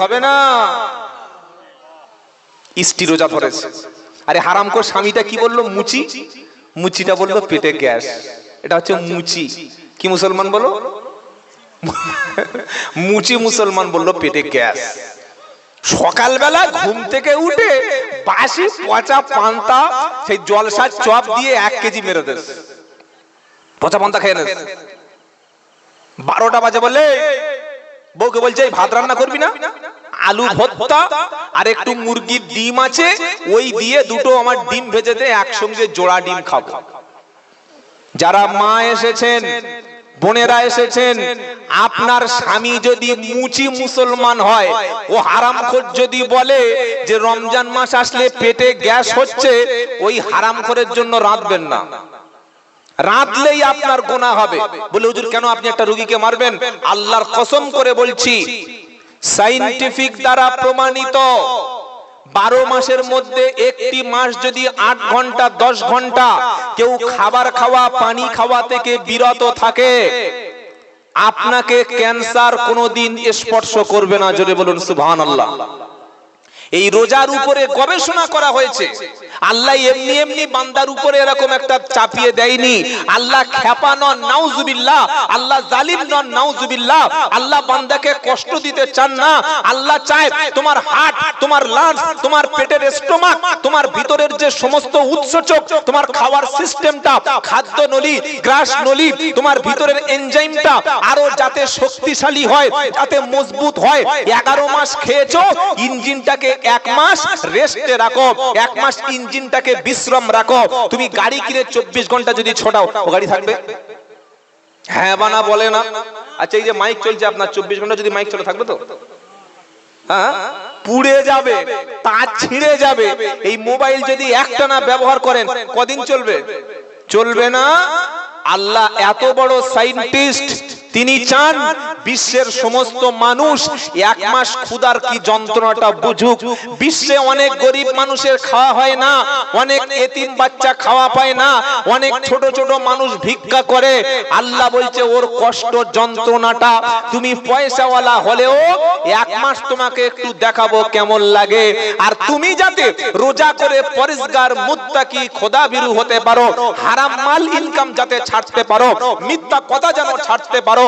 হবে না। স্ত্রী রোজা ধরেছে, আরে হারামখোর স্বামীটা কি বললো? মুচি। মুচিটা বললো পেটে গ্যাস। এটা হচ্ছে মুচি। কি মুসলমান বলো? মুচি মুসলমান বললো পেটে গ্যাস। সকালবেলা ঘুম থেকে উঠে বাসি পচা পান্তা সেই জলসার চপ দিয়ে 1 কেজি মেরে দেশ, পচা পান্তা খেয়ে নেস। 12টা বাজে বলে বউকে বলছে এই ভাত রান্না করবি না? আলু ভর্তা আর একটু মুরগির ডিম আছে, ওই দিয়ে দুটো আমার ডিম ভেজে দে, একসঙ্গে জোড়া ডিম খাবো। যারা মা এসেছেন, বোনেরা এসেছেন, আপনার স্বামী যদি মুচি মুসলমান হয়, ও হারামখোর যদি বলে যে রমজান মাস আসলে পেটে গ্যাস হচ্ছে, ওই হারামখোরের জন্য রাঁধবেন না। রাঁধলেই আপনার গুনাহ হবে। বলে হুজুর কেন আপনি একটা রোগীকে মারবেন? আল্লাহর কসম করে বলছি, সায়েন্টিফিক দ্বারা প্রমাণিত 12 মাসের মধ্যে একটি মাস যদি 8 ঘন্টা 10 ঘন্টা কেউ খাবার খাওয়া পানি খাওয়া থেকে বিরত থাকে, আপনাকে ক্যান্সার কোনোদিন স্পর্শ করবে না। জোরে বলুন সুবহানাল্লাহ। এই রোজার উপরে গবেষণা করা হয়েছে। আল্লাহ এমনি এমনি বান্দার উপরে এরকম একটা চাপিয়ে দেয়নি। আল্লাহ খেপা নন, নাউজুবিল্লাহ। আল্লাহ জালিম নন, নাউজুবিল্লাহ। আল্লাহ বান্দাকে কষ্ট দিতে চান না। আল্লাহ চায় তোমার হার্ট, তোমার লাংস, তোমার পেটের স্টোমাক, তোমার ভিতরের যে সমস্ত উৎসেচক, তোমার খাওয়ার সিস্টেমটা, খাদ্য নলি, গ্রাস নলি, তোমার ভিতরের এনজাইমটা আরো যাতে শক্তিশালী হয়, যাতে মজবুত হয়। 11 মাস খেয়েছো, ইঞ্জিনটাকে 1 মাস রেস্টে রাখো, 1 মাস ইঞ্জিনটাকে বিশ্রাম রাখো। তুমি গাড়ি কিনে 24 ঘন্টা যদি ছোটাও, ও গাড়ি থাকবে? হ্যাঁ বানা বলে না। আচ্ছা এই যে মাইক চলছে আপনার, 24 ঘন্টা যদি মাইক চলে থাকবে তো? হ্যাঁ, পুড়ে যাবে, তার ছিঁড়ে যাবে। এই মোবাইল যদি একটানা ব্যবহার করেন কদিন চলবে? চলবে না। আল্লাহ এত বড় সায়েন্টিস্ট, তিনি চান বিশ্বের সমস্ত মানুষ 1 মাস ক্ষুধার কি যন্ত্রণাটা বুঝুক। বিশ্বে অনেক গরিব মানুষের খাওয়া হয় না, অনেক এতিম বাচ্চা খাওয়া পায় না, অনেক ছোট ছোট মানুষ ভিক্ষা করে। আল্লাহ বলছে ওর কষ্ট যন্ত্রণাটা তুমি পয়সাওয়ালা হলেও 1 মাস তোমাকে একটু দেখাবো কেমন লাগে। আর তুমি যাতে রোজা করে পরেজগার মুত্তাকি খোদাভীরু হতে পারো, হারাম মাল ইনকাম যাতে ছাড়তে পারো, মিথ্যা কথা যেন ছাড়তে পারো,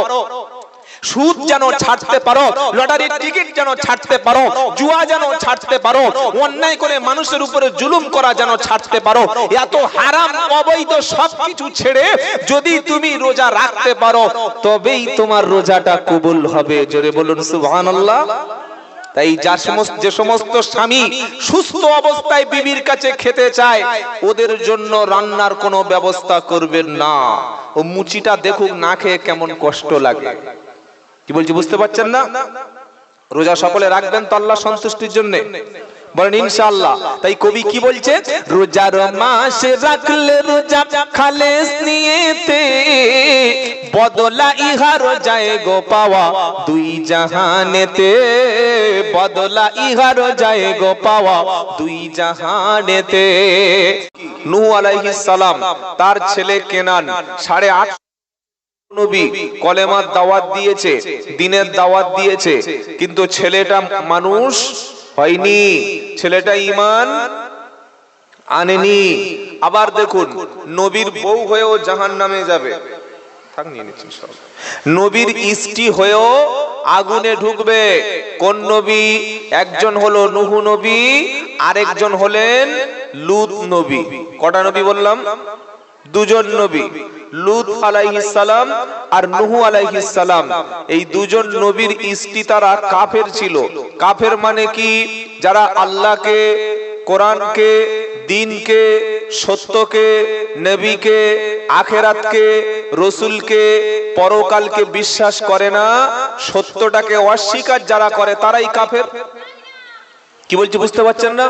সুদ যেন ছাড়তে পারো, লটারির টিকিট যেন ছাড়তে পারো, জুয়া যেন ছাড়তে পারো, অন্যায় করে মানুষের উপরে জুলুম করা যেন ছাড়তে পারো। এত হারাম অবৈধ সবকিছু ছেড়ে যদি তুমি রোজা রাখতে পারো, তবেই তোমার রোজাটা কবুল হবে। জোরে বলুন সুবহানাল্লাহ। তাই যে সমস্ত স্বামী সুস্থ অবস্থায় বিবির কাছে খেতে চায়, ওদের জন্য রান্নার কোনো ব্যবস্থা করবেন না। ও মুচিটা দেখুক না খেয়ে কেমন কষ্ট লাগে। কি বলছি বুঝতে পারছেন না? রোজা সকলে রাখবেন তো আল্লাহ সন্তুষ্টির জন্য, বলেন ইনশাআল্লাহ। তাই কবি কি বলছে? রোজার মাস রাখলে রোজা খালেস নিয়েতে, বদলা ইহা রোজায় গো পাওয়া 2 জাহানেতে, বদলা ইহা রোজায় গো পাওয়া 2 জাহানেতে। নূহ আলাইহিস সালাম তার ছেলে কেনান 8.5 নবী কলেমার দাওয়াত দিয়েছে, দ্বীনের দাওয়াত দিয়েছে, কিন্তু ছেলেটা মানুষ হয়নি, ছেলেটা ঈমান আনেনি। আবার দেখুন, নবীর বউ হয়েও জাহান্নামে যাবে। নবীর স্ত্রী হয়েও আগুনে ঢুকবে। কোন নবী? একজন হলো নূহ নবী, আরেকজন হলেন লূত নবী। কটা নবী বললাম? 2 জন নবী, লূত আলাইহিস সালাম আর নূহ আলাইহিস সালাম। এই 2 জন নবীর স্ত্রী তারা কাফের ছিল। কাফের মানে কি? যারা আল্লাহকে, কোরআনকে, দ্বীনকে, সত্যকে, নবীকে, আখিরাতকে, রাসূলকে, পরকালকে বিশ্বাস করে না, সত্যটাকে অস্বীকার যারা করে তারাই কাফের। কি বলছি বুঝতে পারছেন না?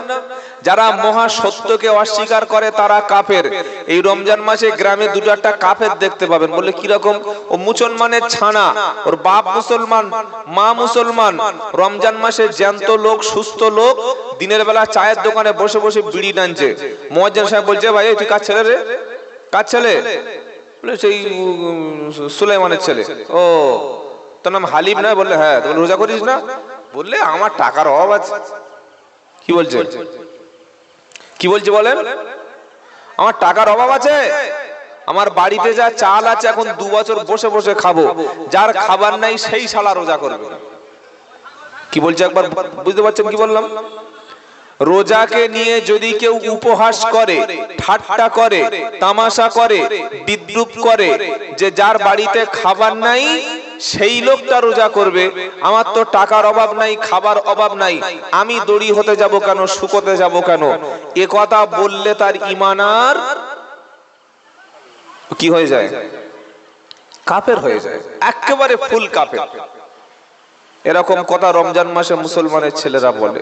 যারা মহা সত্যকে অস্বীকার করে তারা কাফের। এই রমজান মাসে গ্রামে 2-4টা কাফের দেখতে পাবেন। বলে কি রকম? ও মুসলমানের ছানা, ওর বাপ মুসলমান, মা মুসলমান। রমজান মাসে জ্যান্ত লোক, সুস্থ লোক দিনের বেলা চায়ের দোকানে বসে বসে বিড়ি টানছে। মুয়াজ্জিন সাহেব বলছে, ভাই তুই কার ছেলে রে? কার ছেলে? বলে সেই সুলাইমানের ছেলে। ও তোর নাম হালিম না? বললে হ্যাঁ। রোজা করিস না? বললে আমার টাকার অভাব আছে। কি বলছে, কি বলছে বলেন? আমার টাকার অভাব আছে, আমার বাড়িতে যা চাল আছে এখন 2 বছর বসে বসে খাবো, যার খাবার নাই সেই শালা রোজা করবে। কি বলছে একবার বুঝতে পারছেন কি বললাম? রোজাকে নিয়ে যদি কেউ উপহাস করে, ঠাট্টা করে, তামাশা করে, বিদ্রূপ করে যে যার বাড়িতে খাবার নাই সেই লোকটা রোজা করবে, আমার তো টাকার অভাব নাই, খাবার অভাব নাই, আমি দড়ি হতে যাব কেন, শুকোতে যাব কেন, এ কথা বললে তার ঈমান আর কি হয়ে যায়? কাফের হয়ে যায়, একেবারে ফুল কাফের। এরকম কথা রমজান মাসে মুসলমানের ছেলেরা বলে।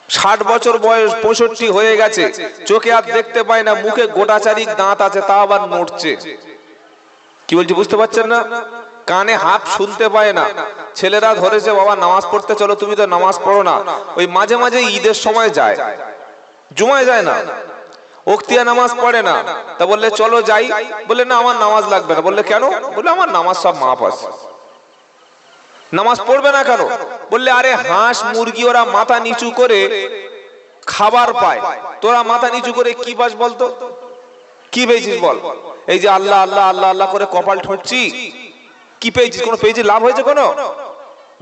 60 বছর বয়স, 65 হয়ে গেছে, চোখে আর দেখতে পায় না, মুখে গোটা চারিক দাঁত আছে, তা আবার নড়ছে। কি বলছি বুঝতে পারছেন না? কানে হাফ শুনতে পায় না। ছেলেরা ধরেছে, বাবা নামাজ পড়তে চলো, তুমি তো নামাজ পড়ো না। ওই মাঝে মাঝে ঈদের সময় যায়, জুমায় যায় না, ওক্তিয়া নামাজ পড়ে না। তা বললে চলো যাই, বললে না আমার নামাজ লাগবে না। বললে কেন? বললে আমার নামাজ সব মাপ আছে। নামাজ পড়বে না কেন? বললে আরে হাঁস মুরগি ওরা মাথা নিচু করে খাবার পায়, তোরা মাথা নিচু করে কি পাস বলতো? কি পেয়েছিস বল? এই যে আল্লাহ আল্লাহ আল্লাহ আল্লাহ করে কপাল ঠুকছি, কি পেয়েছিস? কোনো পেয়েছিস? লাভ হয়েছে কোনো?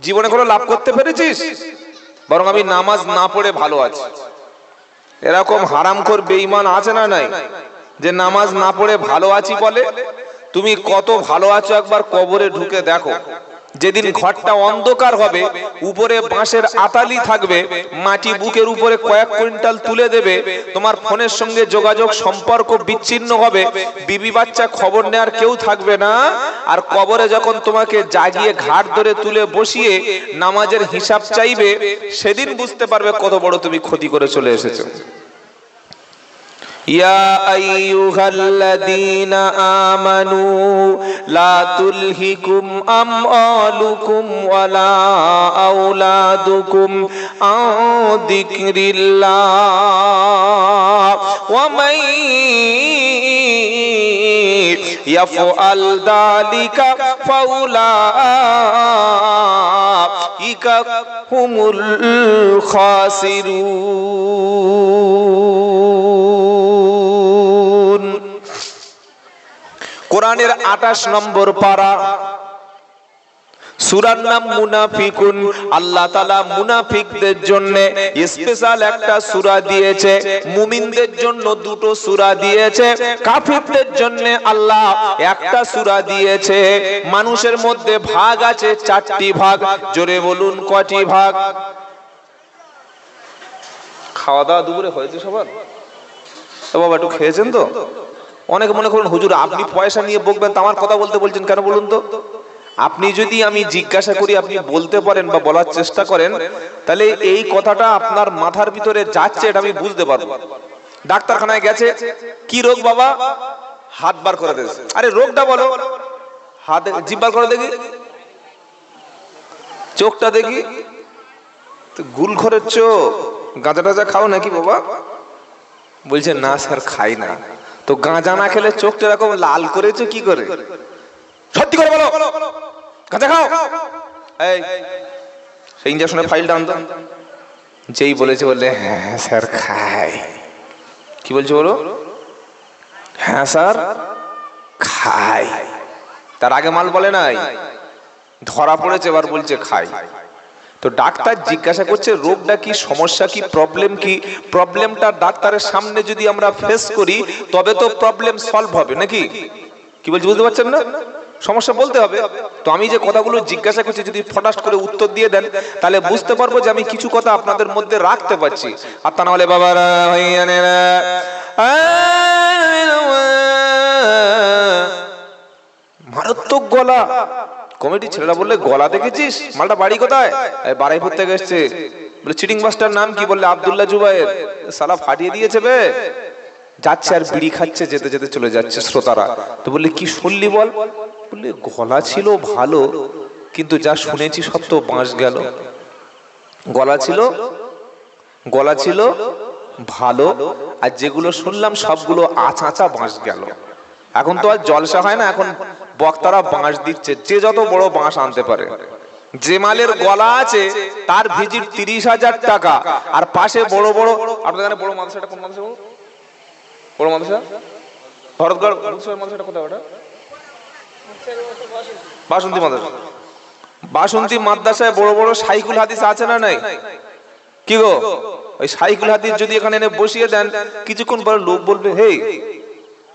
জীবনে কোনো লাভ করতে পেরেছিস? বরং আমি নামাজ না পড়ে ভালো আছি। এরকম হারামখোর বেঈমান আছে না নাই, যে নামাজ না পড়ে ভালো আছি বলে? তুমি কত ভালো আছো একবার কবরে ঢুকে দেখো। যেদিন ঘরটা অন্ধকার হবে, উপরে বাঁশের আতালি থাকবে, মাটি বুকের উপরে কয়েক কুইন্টাল তুলে দেবে, তোমার ফোনের সঙ্গে যোগাযোগ সম্পর্ক বিচ্ছিন্ন হবে, বিবি বাচ্চা খবর নেওয়ার কেউ থাকবে না। আর কবরে যখন তোমাকে জাগিয়ে ঘাট ধরে তুলে বসিয়ে নামাজের হিসাব চাইবে, সেদিন বুঝতে পারবে কত বড় তুমি ক্ষতি করে চলে এসেছো। ইয়া আইয়ুহাল্লাযীনা আমানু লা তুলহিকুম আমওয়ালুকুম ওয়ালা আওলাদুকুম আন যিকরিল্লাহ ওয়া মান ইয়াফআল যালিকা ফাউলাইকা হুমুল খাসিরুন। কোরআনের 28 নম্বর পারা, সূরার নাম মুনাফিকুন। আল্লাহ তাআলা মুনাফিকদের জন্য স্পেশাল একটা সূরা দিয়েছে, মুমিনদের জন্য 2টো সূরা দিয়েছে, কাফিরদের জন্য আল্লাহ একটা সূরা দিয়েছে। মানুষের মধ্যে ভাগ আছে 4টি ভাগ। জোরে বলুন কয়টি ভাগ? খাওয়া দাওয়া দুপুরে হয়েছে সবার? তো বাবা একটু খেয়েছেন তো? অনেকে মনে করুন হুজুর আপনি পয়সা নিয়ে বকবেন, তো আমার কথা বলতে বলছেন কেন বলুন তো? আপনি যদি আমি জিজ্ঞাসা করি আপনি বলতে পারেন বা বলার চেষ্টা করেন, তাহলে এই কথাটা আপনার মাথার ভিতরে যাচ্ছে, এটা আমি বুঝতে পারবো। ডাক্তারখানায় গেছে, কি রোগ বাবা? হাত বার করে দিয়েছে। আরে রোগটা বলো। হাত জিভ বার করে দেখি, চোখটা দেখি, তো গুলখরের চোখ। গাঁজা টাজা খাও নাকি বাবা? বলছে না স্যার খাই না। তো গাঁজা না খেলে চোখটা এরকম লাল করেছো কি করে? সত্যি করে বলো, গাঁজা খাও? এই সেই ইনজেকশনের ফাইলটা আনতো। যেই বলেছে বললে হ্যাঁ স্যার খাই। কি বলছো বলো? হ্যাঁ স্যার খাই। তার আগে মাল বলে নাই, ধরা পড়েছে, এবার বলছে খাই। তো ডাক্তার জিজ্ঞাসা করছে রোগটা কি, সমস্যা কি, প্রবলেম কি? প্রবলেমটা ডাক্তারের সামনে যদি আমরা ফেস করি তবে তো প্রবলেম সলভ হবে নাকি? কি বলছি বুঝতে পারছেন না? সমস্যা বলতে হবে। তো আমি যে কথাগুলো জিজ্ঞাসা করছি যদি ফটাস করে উত্তর দিয়ে দেন তাহলে বুঝতে পারবো যে আমি কিছু কথা আপনাদের মধ্যে রাখতে পারছি। আর তা না হলে বাবারা ভাইয়ানেরা মারাত্মক গলা। কমিটি ছেলেরা বললে গলা দেখেছিস? মালটা বাড়ি কোথায়? বারাইপুর থেকে এসছে। বলে চিটিং মাস্টার নাম কি? বললে আব্দুল্লাহ জুবায়ের। সালা ফাটিয়ে দিয়েছে বে। যাচ্ছে আর বিড়ি খাচ্ছে, যেতে যেতে চলে যাচ্ছে শ্রোতারা। তো বললে কি শুনলি বল? বললে গলা ছিল ভালো, কিন্তু যা শুনেছি সব তো বাঁশ গেল। গলা ছিল ভালো, আর যেগুলো শুনলাম সবগুলো আঁচা বাঁশ গেল। এখন তো আর জলসা হয় না, এখন বক্তারা বাঁশ দিচ্ছে, যে যত বড় বাঁশ আনতে পারে। যে মালের গলা আছে তার ভিজিট 30,000 টাকা, আর পাশে বড় বড়, আপনাদের এখানে বড় মাদ্রাসাটা কোন মাদ্রাসা? বড় মাদ্রাসা ভরতগড় মাদ্রাসাটা কোথায়? ওটা বাসন্তী মাদ্রাসা। বাসন্তী মাদ্রাসায় বড় বড় সাইকুল হাদিস আছে না নাই? কি গো, ওই সাইকুল হাদিস যদি এখানে এনে বসিয়ে দেন, কিছুক্ষণ পরে লোক বলবে, হে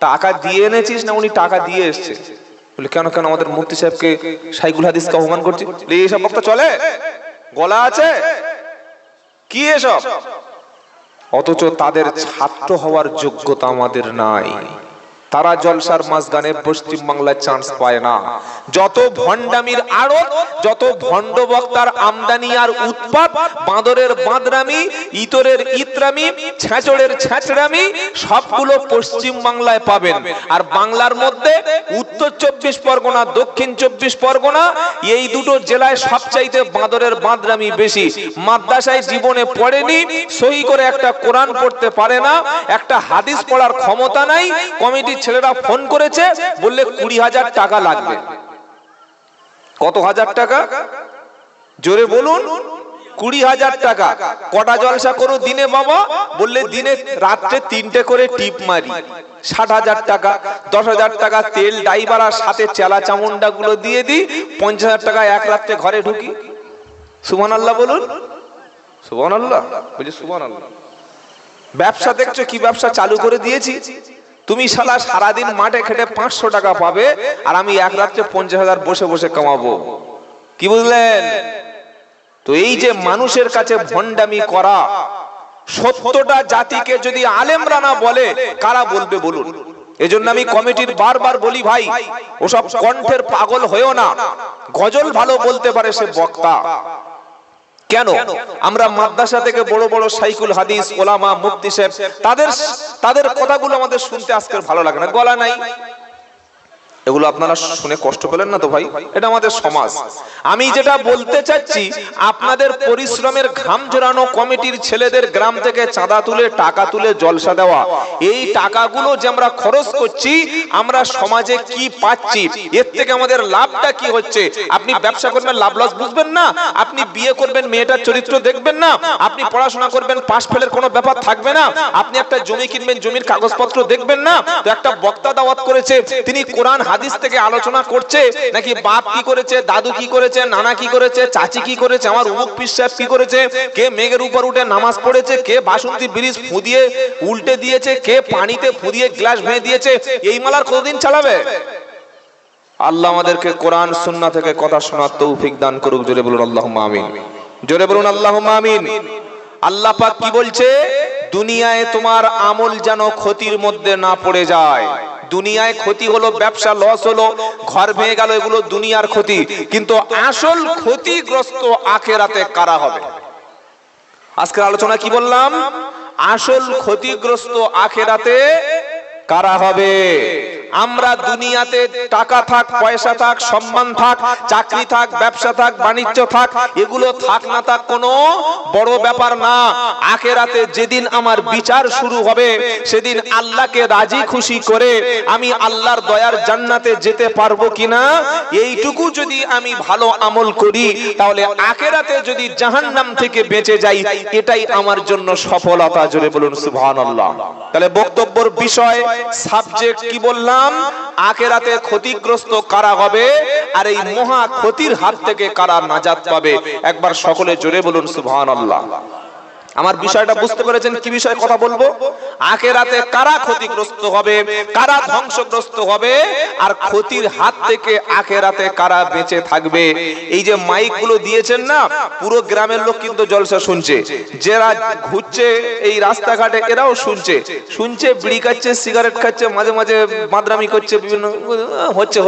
টাকা দিয়ে এনেছিস না উনি টাকা দিয়ে এসছে? বলে কেন কেন আমাদের মুফতি সাহেবকে সাইকুল হাদিসকে অপমান করছি? এইসব বক্তা চলে? গলা আছে কি এসব? অথচ তাদের ছাত্র হওয়ার যোগ্যতা আমাদের নাই। তারা জলসার মাঝখানে পশ্চিম বাংলায় চান্স পায় না। যত ভণ্ডামির আড়ত, যত ভণ্ড বক্তার আমদানি আর উৎপাত, বাঁদরের বাঁদরামি, ইতরের ইতরামি, ছেঁচড়ের ছেঁচড়ামি, সবগুলো পশ্চিম বাংলায় পাবেন। আর বাংলার মধ্যে উত্তর 24 পরগনা, দক্ষিণ 24 পরগনা, এই দুটো জেলায় সবচাইতে বাঁদরের বাঁদরামি বেশি। মাদ্রাসায় জীবনে পড়েনি, সহি করে একটা কোরআন পড়তে পারে না, একটা হাদিস পড়ার ক্ষমতা নাই। কমিটি ছেলেরা ফোন করেছে, বললে 20,000 টাকা লাগবে। কত হাজার টাকা? জোরে বলুন। 20,000 টাকা। কটা জলসা করো দিনে বাবা? বললে দিনে রাত্রে 3টে করে টিপ মারি, 60,000 টাকা। 10,000 টাকা তেল ড্রাইভার আর সাথে চেলা চামুন্ডা গুলো দিয়ে দিই, 50,000 টাকা এক রাত্রে ঘরে ঢুকি। সুবহানাল্লাহ বলুন। সুবহানাল্লাহ বলি, সুবহানাল্লাহ। ব্যবসা দেখছো কি ব্যবসা চালু করে দিয়েছি? তুমি শালা সারাদিন মাঠে খেটে 500 টাকা পাবে, আর আমি এক রাত্রে 50,000 বসে বসে কামাবো। কি বুঝলেন? তো এই যে মানুষের কাছে ভণ্ডামি করা, সত্যটা জাতিকে যদি আলেমরা না বলে, কারা বলবে বলুন? এজন্য আমি কমিটির বারবার বলি, ভাই ওসব কণ্ঠের পাগল হয়েও না। গজল ভালো বলতে পারে সে বক্তা। কেন আমরা মাদ্রাসা থেকে বড় বড় সাইকুল হাদিস ওলামা মুফতি সাহেব, তাদের কথাগুলো আমাদের শুনতে আজকে ভালো লাগে না? গলা নাই। এগুলো আপনারা শুনে কষ্ট পেলেন না তো ভাই? এটা আমাদের সমাজ। আমি যেটা বলতে চাচ্ছি, আপনাদের পরিশ্রমের ঘাম ঝরানো কমিটির ছেলেদের গ্রাম থেকে চাঁদা তুলে টাকা তুলে জলসা দেওয়া, এই টাকাগুলো যে আমরা খরচ করছি, আমরা সমাজে কি পাচ্ছি, এর থেকে আমাদের লাভটা কি হচ্ছে? আপনি ব্যবসা করবেন, লাভ লস বুঝবেন না। আপনি বিয়ে করবেন, মেয়েটার চরিত্র দেখবেন না। আপনি পড়াশোনা করবেন, পাশ ফেলের কোনো ব্যাপার থাকবে না। আপনি একটা জমি কিনবেন, জমির কাগজপত্র দেখবেন না। তো একটা বক্তা দাওয়াত করেছে, তিনি কোরআন হাদিস থেকে আলোচনা করছে, নাকি বাপ কি করেছে, দাদু কি করেছে, নানা কি করেছে, চাচি কি করেছে, আমার অমুক পীর সাহেব কি করেছে, কে মেঘের উপর উঠে নামাজ পড়েছে, কে বাসন্তী ব্রিজ ফুদিয়ে উল্টে দিয়েছে, কে পানিতে ফুদিয়ে গ্লাস ভেঙে দিয়েছে, এই মালার কতদিন চালাবে? আল্লাহ আমাদেরকে কোরআন সুন্নাহ থেকে কথা শোনার তৌফিক দান করুক। জোরে বলুন আল্লাহুম্মা আমিন। জোরে বলুন আল্লাহুম্মা আমিন। আল্লাহ পাক কি বলছে? দুনিয়ায় তোমার আমল যেন ক্ষতির মধ্যে না পড়ে যায়। দুনিয়ায় ক্ষতি হলো, ব্যবসা লস হলো, ঘর ভেঙে গেল, এগুলো দুনিয়ার ক্ষতি। কিন্তু আসল ক্ষতিগ্রস্ত আখিরাতে কারা হবে? আজকের আলোচনা কি বললাম? আসল ক্ষতিগ্রস্ত আখিরাতে কারা হবে? আমরা দুনিয়াতে টাকা থাক, পয়সা থাক, সম্মান থাক, চাকরি থাক, ব্যবসা থাক, বাণিজ্য থাক, এগুলো থাক না থাক কোনো বড় ব্যাপার না। আখিরাতে যেদিন আমার বিচার শুরু হবে, সেদিন আল্লাহকে রাজি খুশি করে আমি আল্লাহর দয়ার জান্নাতে যেতে পারবো কিনা, এইটুকু যদি আমি ভালো আমল করি, তাহলে আখিরাতে যদি জাহান্নাম থেকে বেঁচে যাই, এটাই আমার জন্য সফলতা। জোরে বলুন সুবহানাল্লাহ। তাহলে বক্তব্যের বিষয়, সাবজেক্ট কি বললাম? আখিরাতে ক্ষতিগ্রস্ত কারা হবে, আর এই মহা ক্ষতির হাত থেকে কারা নাজাত পাবে? একবার সকলে জোরে বলুন সুবহানাল্লাহ। আমার বিষয়টা বুঝতে পেরেছেন কি বিষয়ে কথা বলবো? আখিরাতে কারা ক্ষতিগ্রস্ত হবে, কারা ধ্বংসগ্রস্ত হবে, আর ক্ষতির হাত থেকে আখিরাতে কারা বেঁচে থাকবে। এই যে মাইক গুলো দিয়েছেন না, পুরো গ্রামের লোক কিন্তু জলসা শুনছে। যারা ঘুরছে এই রাস্তাঘাটে, এরাও শুনছে, বিড়ি খাচ্ছে, সিগারেট খাচ্ছে, মাঝে মাঝে বাদরামি করছে, বিভিন্ন হচ্ছে।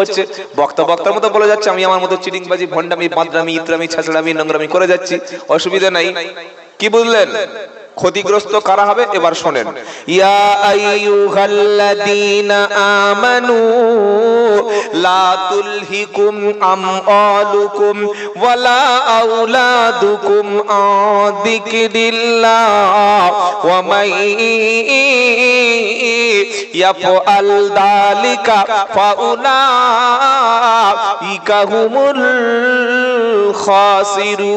বক্তার মতো বলে যাচ্ছে, আমি আমার মতো চিটিংবাজি, ভণ্ডামি, বাদরামি, ইতরামি, ছাছড়ামি, নোংরামি করে যাচ্ছি, অসুবিধা নাই। কি বুঝলেন? ক্ষতিগ্রস্ত কারা হবে এবার শোনেন। ইয়া আইয়ুহাল্লাযীনা আমানু লা তুলহিকুম আমওয়ালুকুম ওয়ালা আওলাদুকুম আন যিকরিল্লাহ ওয়া মান ইয়াফআল যালিকা ফাউলাইকা হুমুল খাসিরুন।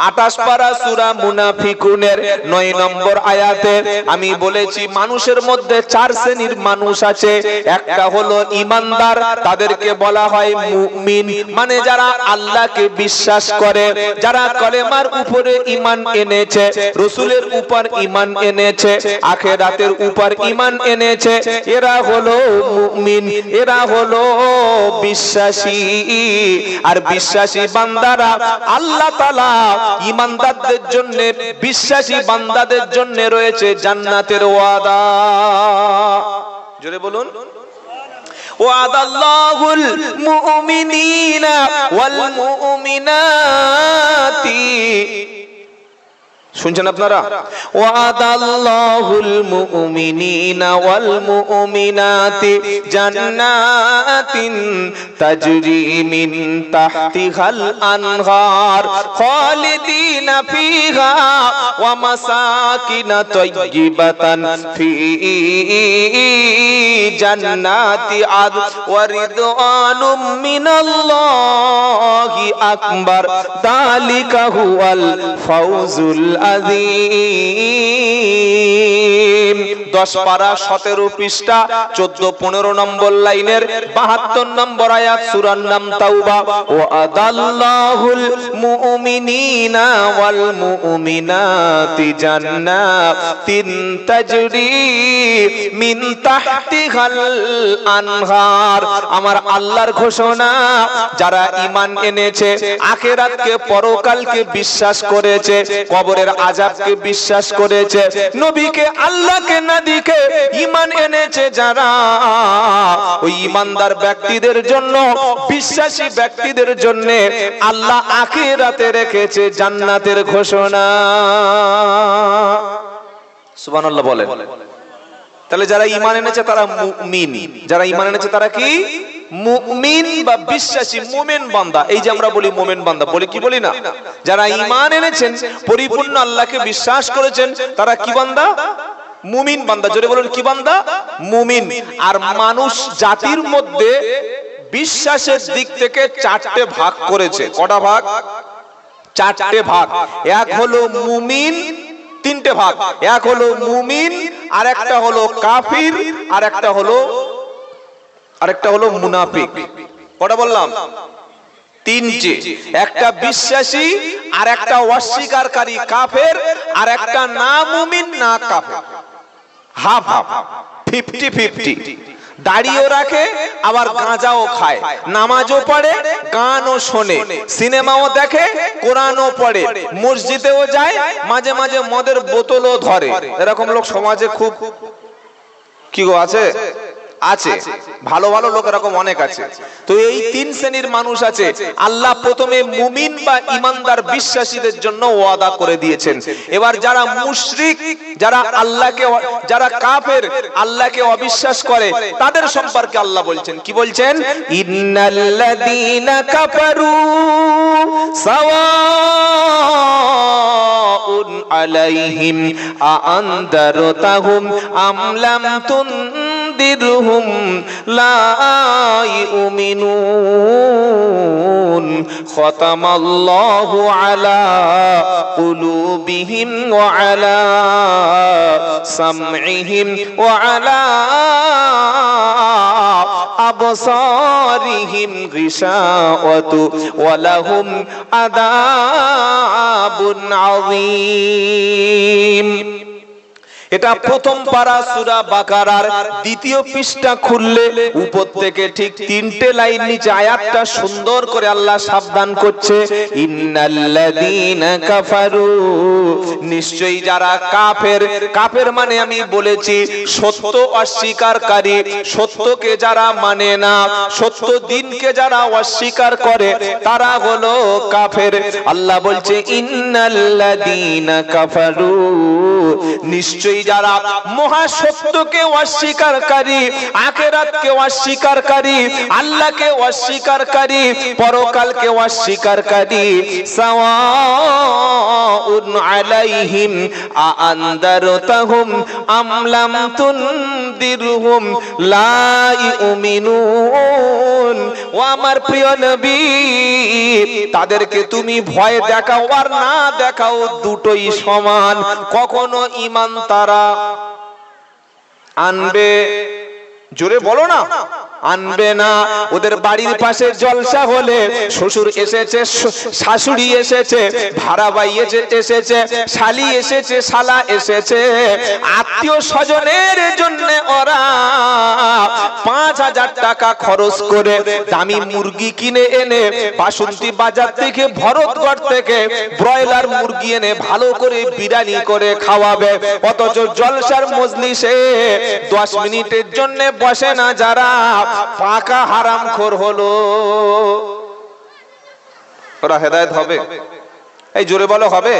28 পারা সূরা মুনাফিকুনের 9 নম্বর আয়াতে আমি বলেছি মানুষের মধ্যে 4 শ্রেণীর মানুষ আছে। একটা হলো ঈমানদার, তাদেরকে বলা হয় মুমিন, মানে যারা আল্লাহকে বিশ্বাস করে, যারা কলেমার উপরে ঈমান এনেছে, রাসূলের উপর ঈমান এনেছে, আখিরাতের উপর ঈমান এনেছে, এরা হলো মুমিন, এরা হলো বিশ্বাসী। আর বিশ্বাসী বান্দারা আল্লাহ তাআলা ঈমানদারদের জন্য, বিশ্বাসী বান্দাদের জন্য রয়েছে জান্নাতের ওয়াদা। জোরে বলুন, ওয়াদাল্লাহুল মুমিনিনা ওয়াল মুমিনাতি। শুনছেন আপনারা? ওয়াদাল্লাহুল মুমিনিনা ওয়াল মুমিনাতি জান্নাতিন তাজরি মিন তাহতিহাল আনহার খালিদিনা ফিহা ওয়া মাসাকিন তাইয়্যিবাতান ফি জান্নাতি আদন ওয়া রিদওয়ানুম মিনাল্লাহি আকবার যালিকা হুয়াল ফাউজুল আযীম। 10 পারা 17 পৃষ্ঠা 14-15 নম্বর লাইনের 72 নম্বর আয়াত, সূরার নাম তাওবা। ওয়াদাল্লাহুল মুমিনিনা ওয়াল মুমিনাতি জান্নাতিন তাজরি মিন তাহতিহাল আনহার। আমার আল্লাহর ঘোষণা, যারা ঈমান এনেছে, আখিরাতকে পরকালকে বিশ্বাস করেছে, কবরের আযাবকে বিশ্বাস করেছে, নবীকে আল্লাহকে না দেখে ঈমান এনেছে যারা, ওই ঈমানদার ব্যক্তিদের জন্য, বিশ্বাসী ব্যক্তিদের জন্য আল্লাহ আখিরাতে রেখেছে জান্নাতের ঘোষণা। সুবহানাল্লাহ বলেন। তাহলে যারা ঈমান এনেছে তারা মুমিন, যারা ঈমান এনেছে তারা কি? মুমিন বা বিশ্বাসী, মুমিন বান্দা। এই যে আমরা বলি মুমিন বান্দা, বলি কি বলি না? যারা ঈমান এনেছেন, পরিপূর্ণ আল্লাহকে বিশ্বাস করেছেন, তারা কি বান্দা? মুমিন বান্দা। জোরে বলুন, কি বান্দা? মুমিন। আর মানুষ জাতির মধ্যে বিশ্বাসের দিক থেকে 4টে ভাগ করেছে। কটা ভাগ? 4টে ভাগ। এক হলো মুমিন, 3টে ভাগ। এক হলো মুমিন, আর একটা হলো কাফির, আর একটা হলো মুনাফিক। কটা বললাম? 3টে। একটা বিশ্বাসী, আর একটা অস্বীকারী কাফের, আর একটা না মুমিন না কাফের। Half half, 50-50। দাড়িও রাখে, আবার গাঁজাও খায়, নামাজও পড়ে, গানও শোনে, সিনেমাও দেখে, কোরআনও পড়ে, মসজিদেও যায়, মাঝে মাঝে মদের বোতলও ধরে। এরকম লোক সমাজে খুব কি গো আছে? আছে, ভালো ভালো লোক এরকম অনেক আছে। তো এই 3 শ্রেণীর মানুষ আছে। আল্লাহ প্রথমে মুমিন বা ঈমানদার বিশ্বাসীদের জন্য ওয়াদা করে দিয়েছেন। এবার যারা মুশরিক, যারা আল্লাহকে, যারা কাফের, আল্লাহকে অবিশ্বাস করে, তাদের সম্পর্কে আল্লাহ বলছেন, কি বলছেন? ইন্নাল্লাযীনা কাফারু সাওয়াউন আলাইহিম আ'আনদারতাহুম আম লাম তুনদিরহুম লা ইউমিনুন খাতামাল্লাহু আলা কুলুবিহিম ওয়া আলা সামঈহিম ওয়া আলা আবসারিহিম গিশাওয়াতু ওয়া লাহুম আযাবুন আযীম। এটা প্রথম পারা সূরা বাকারার দ্বিতীয় পৃষ্ঠা খুললে উপর থেকে ঠিক 3টে লাইন নিচে আয়াতটা সুন্দর করে আল্লাহ সাবধান করছে, ইন্নাল্লাযীনা কাফারু, নিশ্চয়ই যারা কাফের। কাফের মানে আমি বলেছি সত্য অস্বীকারকারী, সত্যকে যারা মানে না, সত্য দিনকে যারা অস্বীকার করে তারা হলো কাফের। আল্লাহ বলছে ইন্নাল্লাযীনা কাফারু, নিশ্চয়ই যারা মহাসত্যকে অস্বীকারকারী, আখিরাতকে অস্বীকারকারী, আল্লাহকে অস্বীকারকারী, পরকালকে অস্বীকারকারী, সাওয়াউন আলাইহিম আআনদারতাহুম আম লাম তুনদিরহুম লা ইউমিনুন। ও আমার প্রিয় নবী, তাদেরকে তুমি ভয় দেখাও আর না দেখাও দুটোই সমান, কখনো ঈমান তারা আনবে, জোরে বলো না, আনবে না। ওদের বাড়ির পাশে জলসা হলে শ্বশুর এসেছে, শাশুড়ি এসেছে, ভাড়া ভাই এসেছে, শালি এসেছে, শালা এসেছে, আত্মীয় স্বজনের জন্য ওরা 5000 টাকা খরচ করে দামি মুরগি কিনে এনে বাসন্তী বাজার থেকে, ভরতগড় থেকে ব্রয়লার মুরগি এনে ভালো করে বিরিয়ানি করে খাওয়াবে, অথচ জলসার মজলিসে 10 মিনিটের জন্য বসে না যারা, পাকা হারামখোর হলো। ওরা হেদায়েত হবে? এই জোরে বলো হবে?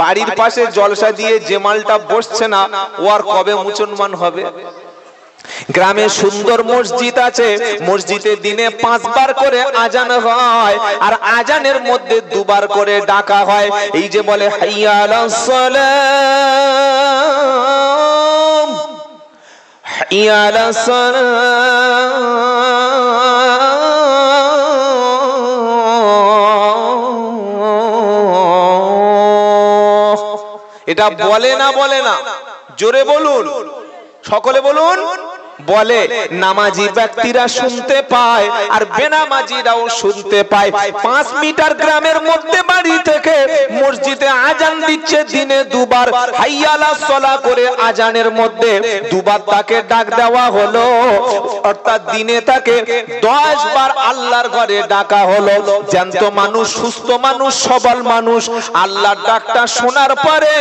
বাড়ির পাশে জলসা দিয়ে যে মালটা বসছে না ও আর কবে মুসলমান হবে? গ্রামে সুন্দর মসজিদ আছে, মসজিদে দিনে 5 বার করে আজান হয়, আর আজানের মধ্যে 2 বার করে ডাকা হয়। এই যে বলে হাইয়া আলাস সালাম, হাইয়া আলাস সালাম, এটা বলে না বলে না? জোরে বলুন, সকলে বলুন। বলে। নামাজি ব্যক্তিরা শুনতে পায় আর বেনামাজিরাও শুনতে পায়। 5 মিটার গ্রামের মধ্যে বাড়ি থেকে মসজিদে আজান দিচ্ছে দিনে 2 বার, হাইয়া আলাস সালাহ করে আজানের মধ্যে 2 বার তাকে ডাক দেওয়া হলো, অর্থাৎ দিনে তাকে 10 বার আল্লাহর ঘরে ডাকা হলো। জ্যান্ত মানুষ, সুস্থ মানুষ, সবল মানুষ আল্লাহর ডাকটা শোনার পরে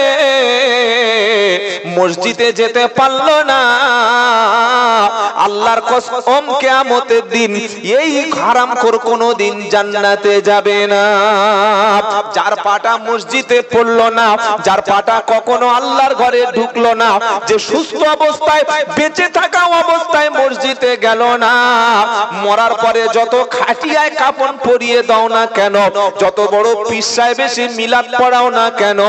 মসজিদে যেতে পারলো না। আল্লাহর কসম, কিয়ামতের দিন এই হারামখোর কোনদিন জান্নাতে যাবে না। যার পাটা মসজিদে পড়লো না, যার পাটা কখনো আল্লাহর ঘরে ঢুকলো না, যে সুস্থ অবস্থায় বেঁচে থাকা অবস্থায় মসজিদে গেল না, মরার পরে যত খাটিয়ায় কাফন পরিয়ে দাও না কেন, যত বড় পীর সাহেব এসে মিলাদ পড়াও না কেন,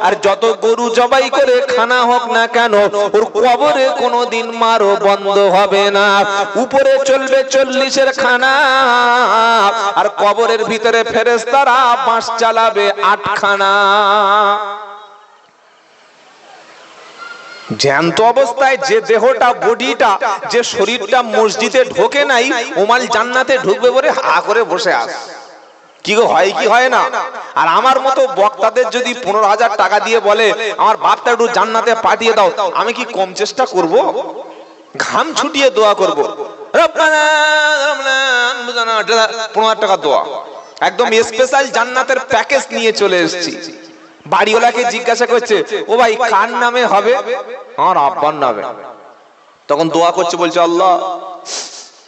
আর যত গরু জবাই করে খানা হোক না কেন, ওর কবরে কোনদিন মারও বন্ধ হবে না। উপরে চলবে 40-এর খানা, আর কবরের ভিতরে ফেরেশতারা বাঁশ চালাবে 8 খানা। জ্যান্ত অবস্থায় যে দেহটা, বডিটা, যে শরীরটা মসজিদে ঢোকে নাই, ওমাল জান্নাতে ঢুকবে বলে হা করে বসে আছে। কি গো, হয় কি হয় না? আর আমার মতো বক্তাদের যদি 15,000 টাকা দিয়ে বলে আমার বাপটা একটু জান্নাতে পাঠিয়ে দাও, আমি কি কম চেষ্টা করব? ঘাম ছুটিয়ে দোয়া করব, রব্বানা রব্বানা 15,000 টাকা দোয়া, একদম স্পেশাল জান্নাতের প্যাকেজ নিয়ে চলে এসেছি। বাড়িওয়ালাকে জিজ্ঞাসা করছে, ও ভাই কার নামে হবে? আমার আব্বার নামে। তখন দোয়া করছে, বলছে আল্লাহ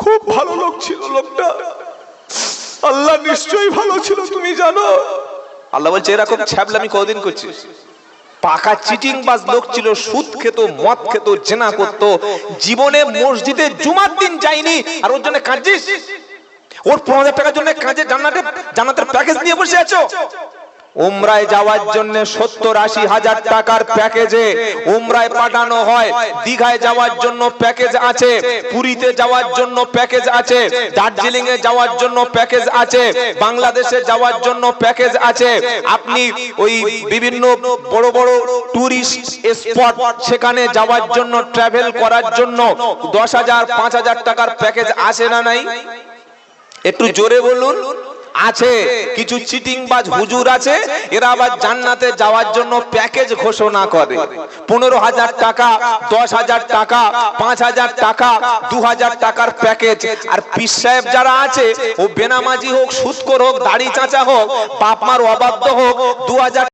খুব ভালো লোক ছিল লোকটা, আল্লাহ নিশ্চয়ই ভালো ছিল, তুমি জানো। আল্লাহ বলছে এরকম ছ্যাবলামি কতদিন করছিস? পাকা চিটিংবাজ লোক ছিল, সুদ খেত, মদ খেত, জেনা করত, জীবনে মসজিদে জুমার দিন যায়নি, আর ওর জন্য কাঁদছিস? ওর 15,000 টাকার জন্য কাঁদে জান্নাতের প্যাকেজ নিয়ে বসে আছো। উমরায় যাওয়ার জন্য 70-80 হাজার টাকার প্যাকেজে উমরায় পাঠানো হয়। দীঘায় যাওয়ার জন্য প্যাকেজ আছে, পুরীতে যাওয়ার জন্য প্যাকেজ আছে, দার্জিলিং এ যাওয়ার জন্য প্যাকেজ আছে, বাংলাদেশে যাওয়ার জন্য প্যাকেজ আছে। আপনি ওই বিভিন্ন বড় বড় টুরিস্ট স্পট সেখানে যাওয়ার জন্য, ট্রাভেল করার জন্য 10,000-5,000 টাকার প্যাকেজ আছে না নাই? একটু জোরে বলুন। আছে কিছু চিটিংবাজ হুজুর আছে, এরা আবার জান্নাতে যাওয়ার জন্য প্যাকেজ ঘোষণা করে। 15,000 টাকা, 10,000 টাকা, 5,000 টাকা, 2,000 টাকার প্যাকেজ। আর পীর সাহেব যারা আছে, ও বেনামাজি হোক, সুদখোর হোক, দাড়ি চাঁচা হোক, বাপ মার অবাধ্য হোক, 2,000